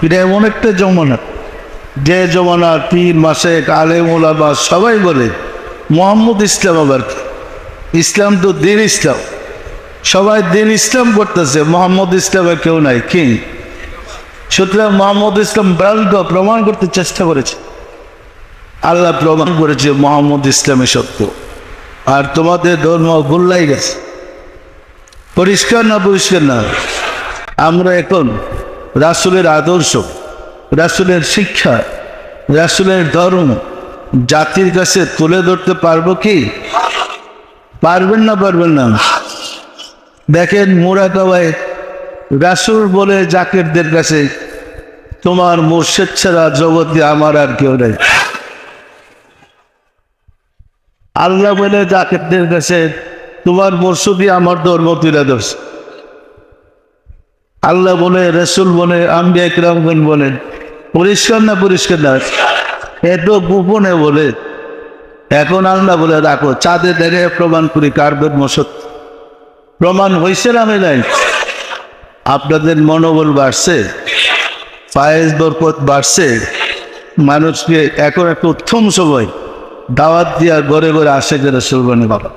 এটা এমন একটা জমানা, যে জমানা পীর মাসেক আলেম ওলামা সবাই বলে মোহাম্মদ ইসলাম। আবার ইসলাম তো দিন ইসলাম, সবাই দিন ইসলাম করতেছে, মোহাম্মদ ইসলামের কেউ নাই কি? সুতরাং মোহাম্মদ ইসলাম ভ্রান্ত প্রমাণ করতে চেষ্টা করেছে, আল্লাহ প্রমাণ করেছে মোহাম্মদ ইসলামে সত্য, আর তোমাদের ধর্ম গোল্লাই গেছে। পরিষ্কার না? পরিষ্কার না? আমরা এখন রাসূলের আদর্শ, রাসূলের শিক্ষা, রাসূলের ধর্ম জাতির কাছে তুলে ধরতে পারবো কি? পারবেন না? পারবেন না? দেখেন মুরাকাবায় রাসূল বলে জাকিরদের কাছে, তোমার মুর্শিদ ছাড়া জগতে আমার আর কেউ নেই। আল্লাহ বলে জাকিরদের কাছে, তোমার মুর্শিদই আমার ধর্ম তুলে ধরছে। আল্লাহ বলে, রাসূল বলে, আম্বিয়া কিরামগণ বলেন। পরিষ্কার না? পরিষ্কার না? এত গোপনে বলে। এখন আল্লাহ বলে, রাখো, চাঁদে দেখে প্রমাণ করি কার ধর্ম সত্য। প্রমাণ হয়েছে না? নাই? আপনাদের মনোবল বাড়ছে, ফায়েজ বরকত বাড়ছে, মানুষকে এখন একটা উত্তম সময় দাওয়াত দিয়া ঘরে ঘরে আসে যে রাসূল বনে বাবা।